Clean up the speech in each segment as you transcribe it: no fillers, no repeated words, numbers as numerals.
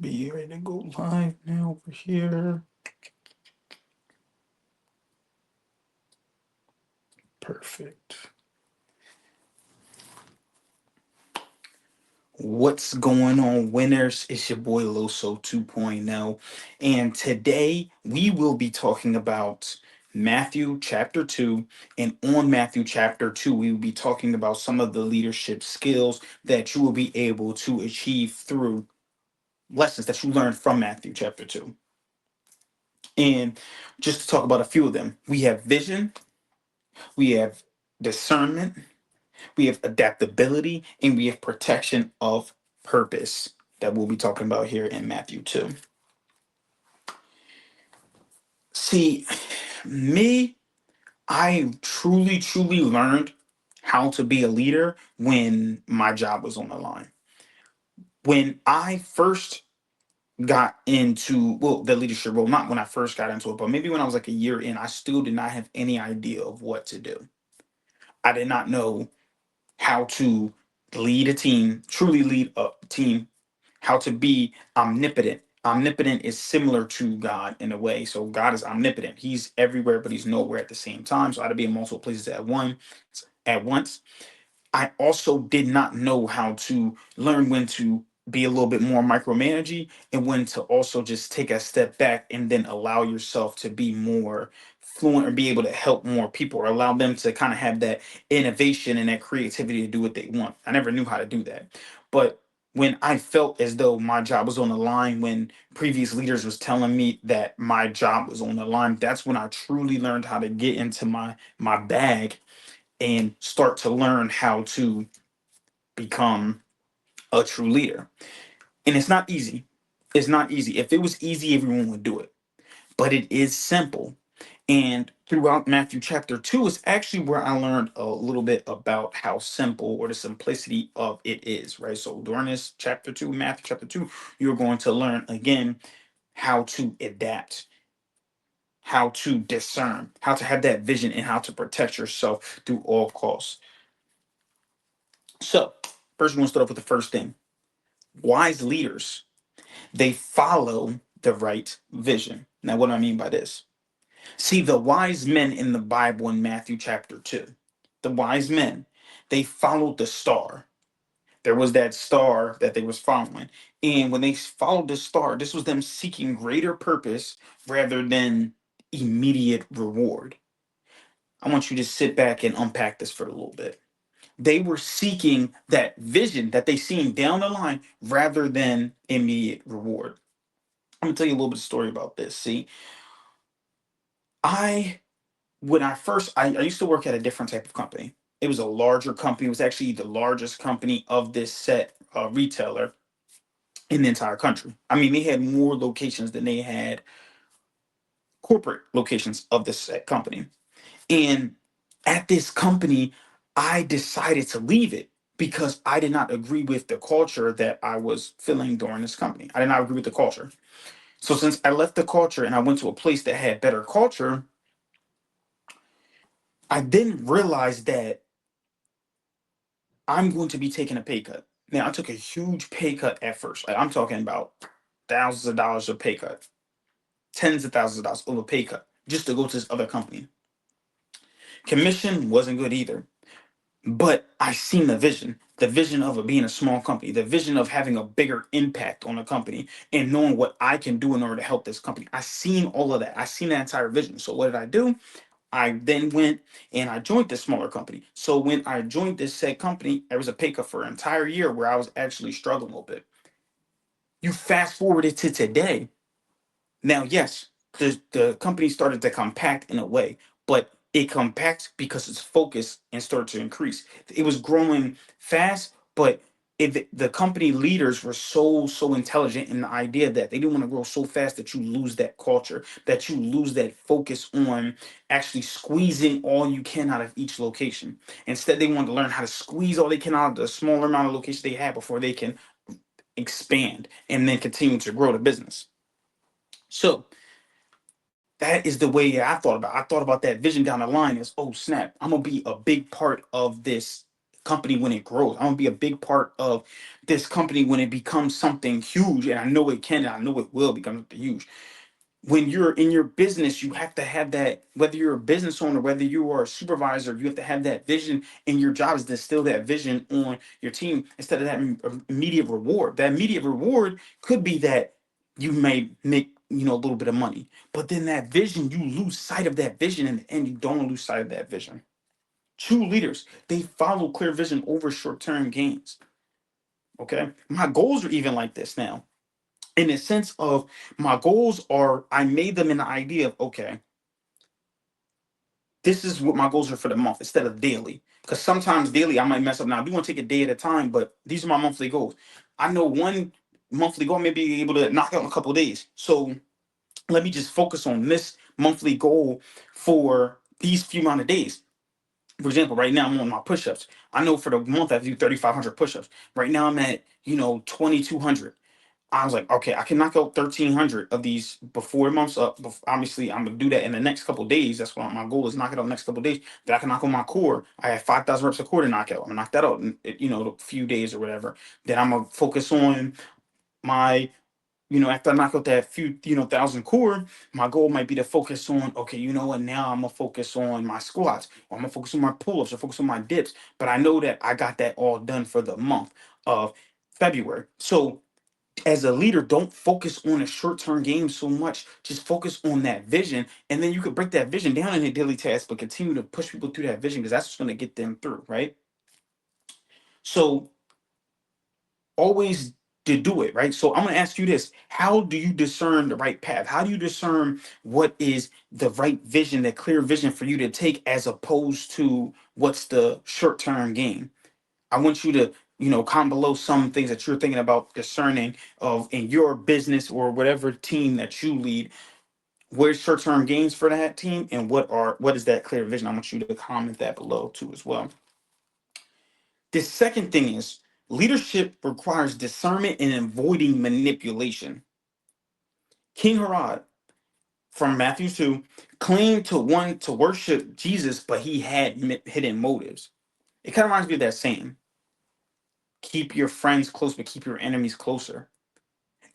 be ready to go live now over here. Perfect. What's going on, winners? It's your boy Loso 2.0. And today we will be talking about Matthew chapter 2. And on Matthew chapter 2, we will be talking about some of the leadership skills that you will be able to achieve through lessons that you learned from Matthew chapter 2. And just to talk about a few of them, we have vision, we have discernment, we have adaptability, and we have protection of purpose that we'll be talking about here in Matthew 2. See, me, I truly learned how to be a leader when my job was on the line. When I first got into, well, the leadership role, not when I first got into it, but maybe when I was like a year in, I still did not have any idea of what to do. I did not know how to lead a team, truly lead a team, how to be omnipotent. Omnipotent is similar to God in a way. So God is omnipotent. He's everywhere, but he's nowhere at the same time. So I had to be in multiple places at once. I also did not know how to learn when to be a little bit more micromanaging and when to also just take a step back and then allow yourself to be more fluent or be able to help more people or allow them to kind of have that innovation and that creativity to do what they want. I never knew how to do that. But when I felt as though my job was on the line, when previous leaders was telling me that my job was on the line, that's when I truly learned how to get into my bag and start to learn how to become a true leader. And it's not easy. It's not easy. If it was easy, everyone would do it. But it is simple. And throughout Matthew chapter 2 is actually where I learned a little bit about how simple or the simplicity of it is, right? So during this chapter 2, Matthew chapter 2, you're going to learn again how to adapt, how to discern, how to have that vision, and how to protect yourself through all costs. So, first, we're going to start off with the first thing. Wise leaders, they follow the right vision. Now, what do I mean by this? See, the wise men in the Bible in Matthew chapter 2, the wise men, they followed the star. There was that star that they was following. And when they followed the star, this was them seeking greater purpose rather than immediate reward. I want you to sit back and unpack this for a little bit. They were seeking that vision that they seen down the line rather than immediate reward. I'm gonna tell you a little bit of story about this. See, I when I first I used to work at a different type of company. It was a larger company. It was actually the largest company of this set retailer in the entire country. I mean, they had more locations than they had corporate locations of this set company. And at this company, I decided to leave it because I did not agree with the culture that I was feeling during this company. I did not agree with the culture. So since I left the culture and I went to a place that had better culture, I then realized that I'm going to be taking a pay cut. Now, I took a huge pay cut at first. Like, I'm talking about thousands of dollars of pay cut, tens of thousands of dollars of a pay cut just to go to this other company. Commission wasn't good either. But I seen the vision of it being a small company, the vision of having a bigger impact on a company and knowing what I can do in order to help this company. I seen all of that. I seen that entire vision. So what did I do? I then went and I joined this smaller company. So when I joined this said company, there was a pay cut for an entire year where I was actually struggling a little bit. You fast forward it to today. Now, yes, the company started to compact in a way, but it compacts because its focus and started to increase. It was growing fast, but the company leaders were so intelligent in the idea that they didn't want to grow so fast that you lose that culture, that you lose that focus on actually squeezing all you can out of each location. Instead, they wanted to learn how to squeeze all they can out of the smaller amount of locations they have before they can expand and then continue to grow the business. So that is the way I thought about it. I thought about that vision down the line as, oh snap, I'm gonna be a big part of this company when it grows. I want to be a big part of this company when it becomes something huge. And I know it can, and I know it will become something huge. When you're in your business, you have to have that, whether you're a business owner, whether you are a supervisor, you have to have that vision, and your job is to instill that vision on your team instead of that immediate reward. That immediate reward could be that you may make, a little bit of money, but then that vision, you lose sight of that vision in the end. You don't lose sight of that vision. True leaders, they follow clear vision over short-term gains. Okay. My goals are even like this now, in the sense of my goals are, I made them in the idea of, okay, this is what my goals are for the month instead of daily. Because sometimes daily I might mess up. Now I do want to take a day at a time, but these are my monthly goals. I know one monthly goal I may be able to knock out in a couple of days. So let me just focus on this monthly goal for these few amount of days. For example, right now I'm on my push-ups. I know for the month I have to do 3,500 push-ups. Right now I'm at 2,200. I was like, okay, I can knock out 1,300 of these before the month's up. Obviously, I'm gonna do that in the next couple of days. That's what my goal is: knock it out the next couple of days. That I can knock on my core. I have 5,000 reps of core to knock out. I'm gonna knock that out in a few days or whatever. Then I'm gonna focus on my, after I knock out that few, thousand core, my goal might be to focus on, okay, you know what? Now I'm gonna focus on my squats, or I'm gonna focus on my pull-ups, or focus on my dips. But I know that I got that all done for the month of February. So as a leader, don't focus on a short-term game so much. Just focus on that vision, and then you could break that vision down in a daily task, but continue to push people through that vision because that's what's going to get them through, right? So always to do it, right? So I'm going to ask you this: how do you discern the right path? How do you discern what is the right vision, that clear vision for you to take, as opposed to what's the short-term gain? I want you to, comment below some things that you're thinking about discerning of in your business or whatever team that you lead. Where's short-term gains for that team, and what is that clear vision? I want you to comment that below too as well. The second thing is, leadership requires discernment and avoiding manipulation. King Herod from Matthew 2 claimed to want to worship Jesus, but he had hidden motives. It kind of reminds me of that saying: keep your friends close, but keep your enemies closer.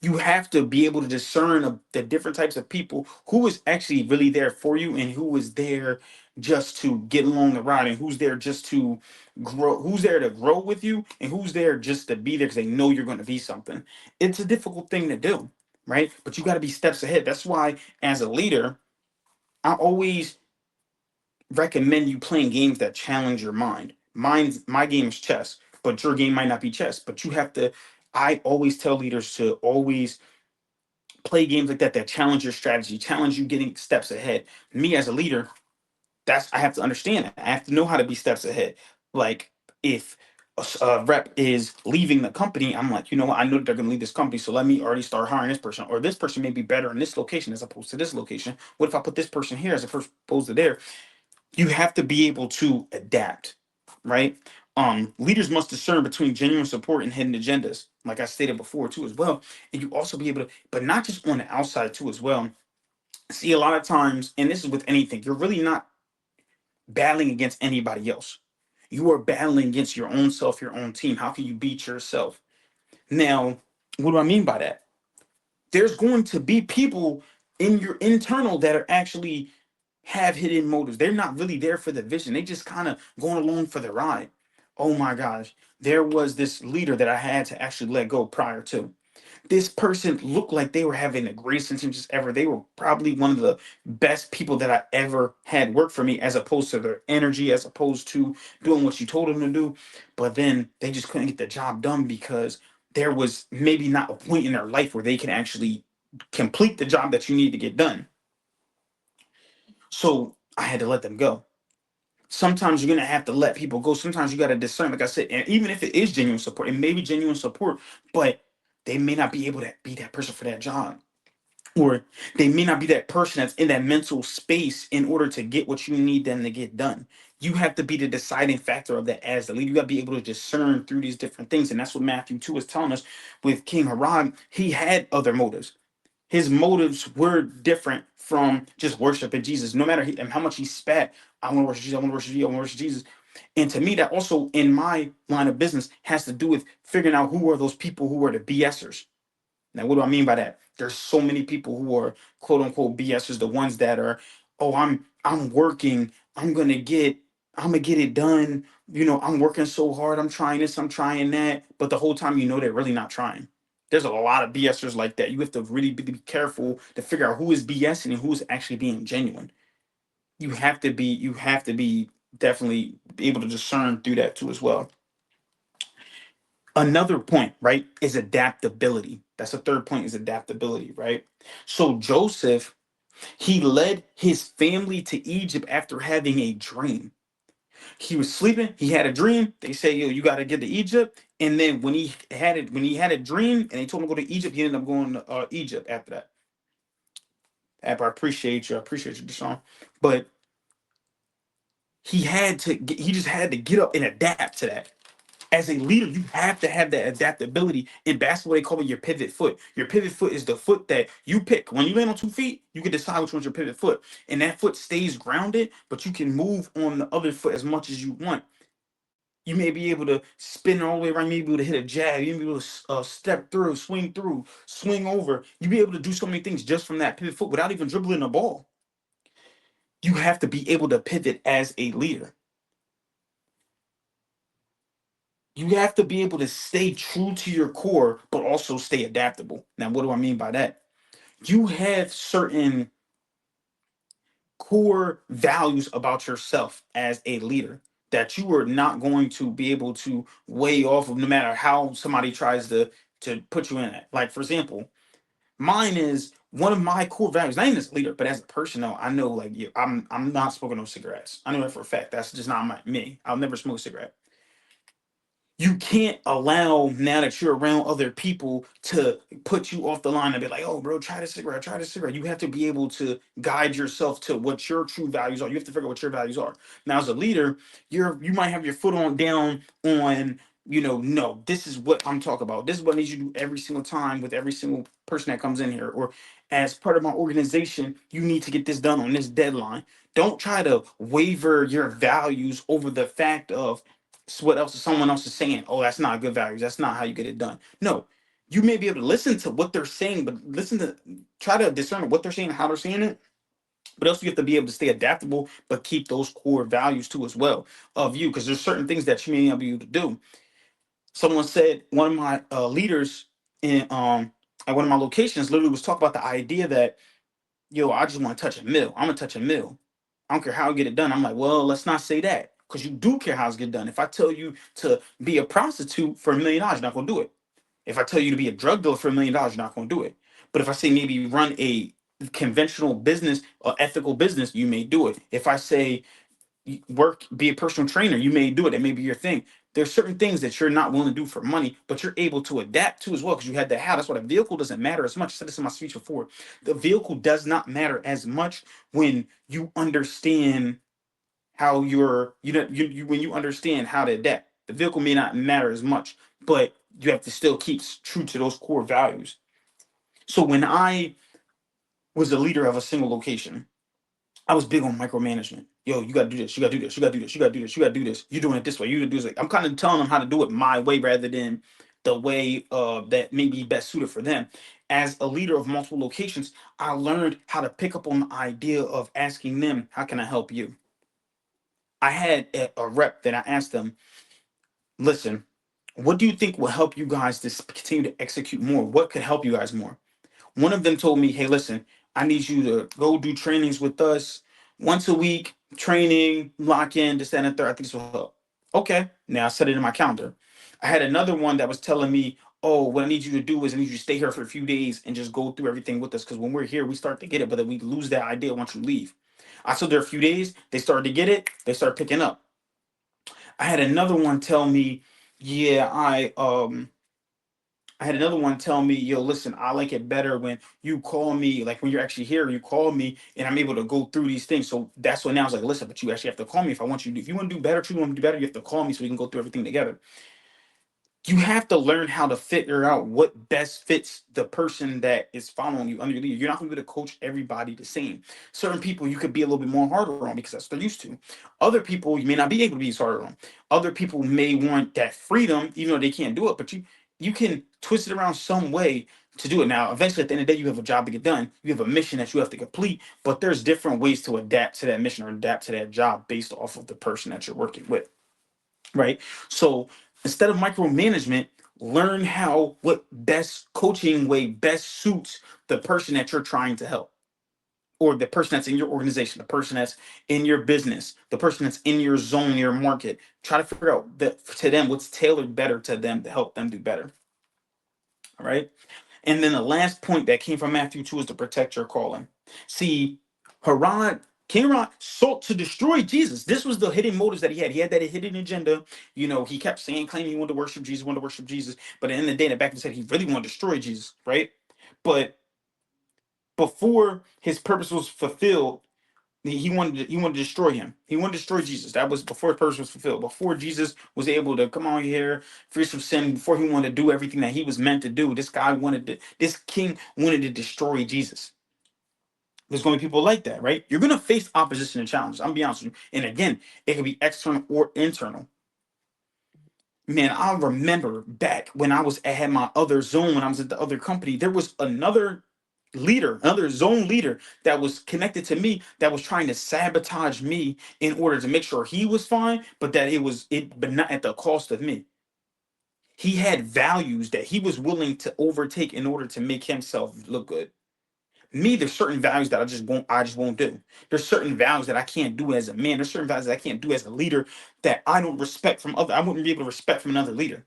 You have to be able to discern the different types of people, who is actually really there for you and who is there just to get along the ride, and who's there just to grow, who's there to grow with you, and who's there just to be there because they know you're going to be something. It's a difficult thing to do, right? But you got to be steps ahead. That's why, as a leader, I always recommend you playing games that challenge your mind. My game is chess, but your game might not be chess. But you have to. I always tell leaders to always play games like that that challenge your strategy, challenge you getting steps ahead. Me as a leader, that's I have to understand that. I have to know how to be steps ahead. Like, if a rep is leaving the company, I'm like, you know what? I know that they're going to leave this company, so let me already start hiring this person. Or this person may be better in this location as opposed to this location. What if I put this person here as opposed to there? You have to be able to adapt, right? Leaders must discern between genuine support and hidden agendas, like I stated before too as well. And you also be able to, but not just on the outside too as well. See, a lot of times, and this is with anything, you're really not battling against anybody else. You are battling against your own self, your own team. How can you beat yourself? Now, what do I mean by that? There's going to be people in your internal that are actually have hidden motives. They're not really there for the vision. They just kind of going along for the ride. Oh my gosh. There was this leader that I had to actually let go prior to. This person looked like they were having the greatest intentions ever. They were probably one of the best people that I ever had work for me, as opposed to their energy, as opposed to doing what you told them to do. But then they just couldn't get the job done because there was maybe not a point in their life where they can actually complete the job that you need to get done. So I had to let them go. Sometimes you're gonna have to let people go. Sometimes you gotta discern, like I said, and even if it is genuine support, it may be genuine support, but they may not be able to be that person for that job. Or they may not be that person that's in that mental space in order to get what you need them to get done. You have to be the deciding factor of that as the leader. You got to be able to discern through these different things. And that's what Matthew 2 is telling us with King Herod. He had other motives. His motives were different from just worshiping Jesus. No matter how much he spat, I want to worship Jesus, I want to worship Jesus, I want to worship Jesus. And to me, that also in my line of business has to do with figuring out who are those people who are the BSers. Now, what do I mean by that? There's so many people who are quote unquote BSers, the ones that are, oh, I'm working, I'm gonna get it done. I'm working so hard, I'm trying this, I'm trying that, but the whole time they're really not trying. There's a lot of BSers like that. You have to really be careful to figure out who is BSing and who is actually being genuine. You have to be definitely able to discern through that too as well. Another point, right, is adaptability. That's the third point, is adaptability, right? So Joseph, he led his family to Egypt after having a dream. He was sleeping, he had a dream. They say, yo, you got to get to Egypt. And then when he had a dream and they told him to go to Egypt, he ended up going to Egypt after that. I appreciate you. I appreciate you, Deshaun. But he just had to get up and adapt to that. As a leader, you have to have that adaptability. In basketball, they call it your pivot foot. Your pivot foot is the foot that you pick. When you land on 2 feet, you can decide which one's your pivot foot. And that foot stays grounded, but you can move on the other foot as much as you want. You may be able to spin all the way around, you may be able to hit a jab, you may be able to step through, swing over. You be able to do so many things just from that pivot foot without even dribbling the ball. You have to be able to pivot as a leader. You have to be able to stay true to your core, but also stay adaptable. Now, what do I mean by that? You have certain core values about yourself as a leader that you are not going to be able to weigh off of no matter how somebody tries to put you in it. Like, for example, mine is one of my core values, not even as a leader, but as a person, though, I know, like, I'm not smoking no cigarettes. I know that for a fact. That's just not me. I'll never smoke a cigarette. You can't allow, now that you're around other people, to put you off the line and be like, oh, bro, try this cigarette. You have to be able to guide yourself to what your true values are. You have to figure out what your values are. Now, as a leader, you might have your foot on down on, no, this is what I'm talking about. This is what I need you to do every single time with every single person that comes in here. Or as part of my organization, you need to get this done on this deadline. Don't try to waver your values over the fact of what else is someone else is saying. Oh, that's not good values. That's not how you get it done. No, you may be able to listen to what they're saying, but try to discern what they're saying, how they're saying it. But also, you have to be able to stay adaptable, but keep those core values too as well of you, because there's certain things that you may not be able to do. Someone said, one of my leaders in at one of my locations literally was talking about the idea that, yo, I just want to touch a mill. I'm gonna touch a mill. I don't care how I get it done. I'm like, well, let's not say that, because you do care how it's get done. If I tell you to be a prostitute for $1 million, you're not gonna do it. If I tell you to be a drug dealer for $1 million, you're not gonna do it. But if I say maybe run a conventional business or ethical business, you may do it. If I say be a personal trainer, you may do it. It may be your thing. There's certain things that you're not willing to do for money, but you're able to adapt to as well, because you had the how. That's why the vehicle doesn't matter as much. I said this in my speech before. The vehicle does not matter as much when you understand how when you understand how to adapt. The vehicle may not matter as much, but you have to still keep true to those core values. So when I was the leader of a single location, I was big on micromanagement. Yo, you gotta do this, you gotta do this, you gotta do this, you gotta do this, you gotta do this. You're doing it this way, you gotta do this. I'm kind of telling them how to do it my way rather than the way that may be best suited for them. As a leader of multiple locations, I learned how to pick up on the idea of asking them, how can I help you? I had a rep that I asked them, listen, what do you think will help you guys to continue to execute more? What could help you guys more? One of them told me, hey, listen, I need you to go do trainings with us once a week, training, lock in, this, that, and the third. I think this will help. Okay. Now I set it in my calendar. I had another one that was telling me, oh, what I need you to do is I need you to stay here for a few days and just go through everything with us. Because when we're here, we start to get it, but then we lose that idea once you leave. I stood there a few days. They started to get it. They started picking up. I had another one tell me, yeah, I had another one tell me, yo, listen, I like it better when you call me, like when you're actually here, you call me and I'm able to go through these things. So that's when now I was like, listen, but you actually have to call me if I want you to. If you want to do better, truly want to do better, you have to call me so we can go through everything together. You have to learn how to figure out what best fits the person that is following you under your leader. You're not going to be able to coach everybody the same. Certain people you could be a little bit more harder on because that's what they're used to. Other people you may not be able to be as harder on. Other people may want that freedom, even though they can't do it, but you can twist it around some way to do it. Now, eventually, at the end of the day, you have a job to get done. You have a mission that you have to complete, but there's different ways to adapt to that mission or adapt to that job based off of the person that you're working with, right? So instead of micromanagement, learn how what best coaching way best suits the person that you're trying to help, or the person that's in your organization, the person that's in your business, the person that's in your zone, your market. Try to figure out that to them what's tailored better to them to help them do better. All right. And then the last point that came from Matthew 2 is to protect your calling. See, Herod, King Herod sought to destroy Jesus. This was the hidden motives that he had. He had that hidden agenda. You know, he kept saying, claiming he wanted to worship Jesus, wanted to worship Jesus. But at the end of the day, in the back of his head, he really wanted to destroy Jesus, right? But before his purpose was fulfilled, he wanted to destroy him. He wanted to destroy Jesus. That was before his purpose was fulfilled. Before Jesus was able to come on here, free from sin. Before he wanted to do everything that he was meant to do, this king wanted to destroy Jesus. There's going to be people like that, right? You're going to face opposition and challenges. I'm gonna be honest with you. And again, it can be external or internal. Man, I remember back when I had my other zone, when I was at the other company, there was another leader, another zone leader that was connected to me that was trying to sabotage me in order to make sure he was fine, but but not at the cost of me. He had values that he was willing to overtake in order to make himself look good. Me, there's certain values that I just won't do. There's certain values that I can't do as a man. There's certain values that I can't do as a leader that I don't respect from other. I wouldn't be able to respect from another leader.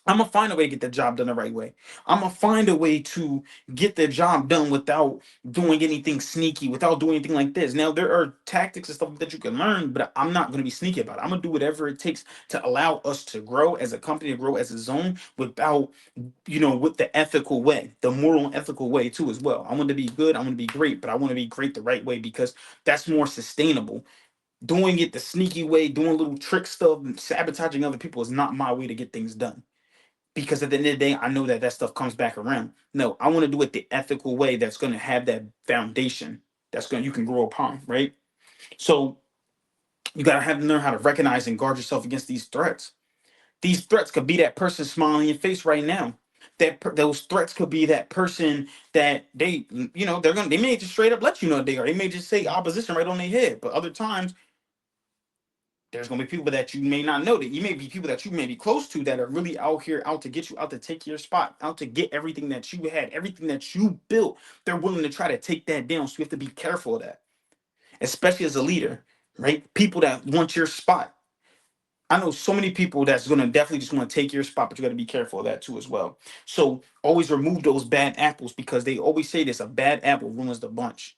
I'm gonna find a way to get the job done the right way. I'm gonna find a way to get the job done without doing anything sneaky, without doing anything like this. Now there are tactics and stuff that you can learn, but I'm not gonna be sneaky about it. I'm gonna do whatever it takes to allow us to grow as a company, to grow as a zone, without, with the ethical way, the moral and ethical way too as well. I want to be good. I want to be great, but I want to be great the right way because that's more sustainable. Doing it the sneaky way, doing little trick stuff, sabotaging other people is not my way to get things done, because at the end of the day, I know that that stuff comes back around. No, I want to do it the ethical way that's going to have that foundation you can grow upon, right? So you got to have to learn how to recognize and guard yourself against these threats. These threats could be that person smiling in your face right now. Those threats could be that person that they may just straight up let you know they are. They may just say opposition right on their head. But other times there's going to be people that you may not know, that you may be people that you may be close to that are really out here, out to get you, out to take your spot, out to get everything that you had, everything that you built. They're willing to try to take that down. So you have to be careful of that, especially as a leader, right? People that want your spot. I know so many people that's going to definitely just want to take your spot, but you got to be careful of that too as well. So always remove those bad apples, because they always say this: a bad apple ruins the bunch,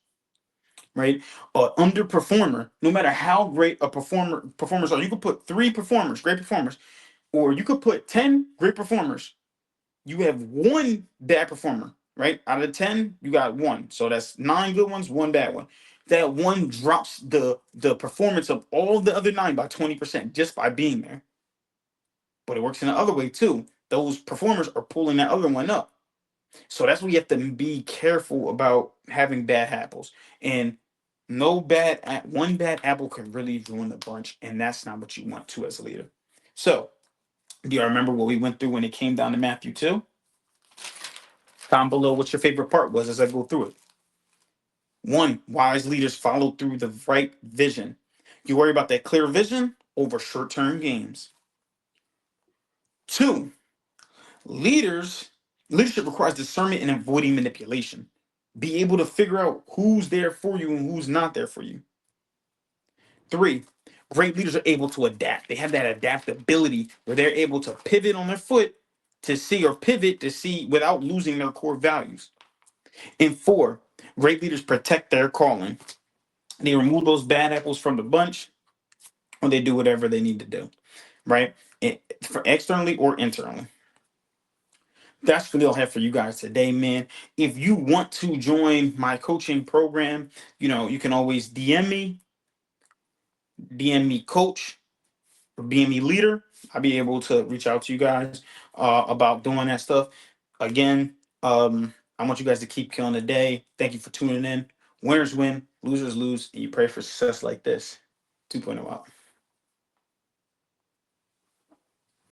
right? Underperformer, no matter how great a performers are, you could put three performers, great performers, or you could put 10 great performers. You have one bad performer, right? Out of 10, you got one. So that's nine good ones, one bad one. That one drops the performance of all the other nine by 20% just by being there. But it works in the other way too. Those performers are pulling that other one up. So that's why you have to be careful about having bad apples. And one bad apple can really ruin the bunch, and that's not what you want to as a leader. So, do you remember what we went through when it came down to Matthew 2? Comment below what your favorite part was as I go through it. One, wise leaders follow through the right vision. You worry about that clear vision over short-term gains. Two, leaders leadership requires discernment and avoiding manipulation. Be able to figure out who's there for you and who's not there for you. Three, great leaders are able to adapt. They have that adaptability where they're able to pivot on their foot to see, or pivot to see without losing their core values. And four, great leaders protect their calling. They remove those bad apples from the bunch, or they do whatever they need to do, right? For externally or internally. That's what I'll have for you guys today, man. If you want to join my coaching program, you can always DM me coach, or DM me leader. I'll be able to reach out to you guys about doing that stuff. Again, I want you guys to keep killing the day. Thank you for tuning in. Winners win, losers lose, and you pray for success like this. 2.0 out.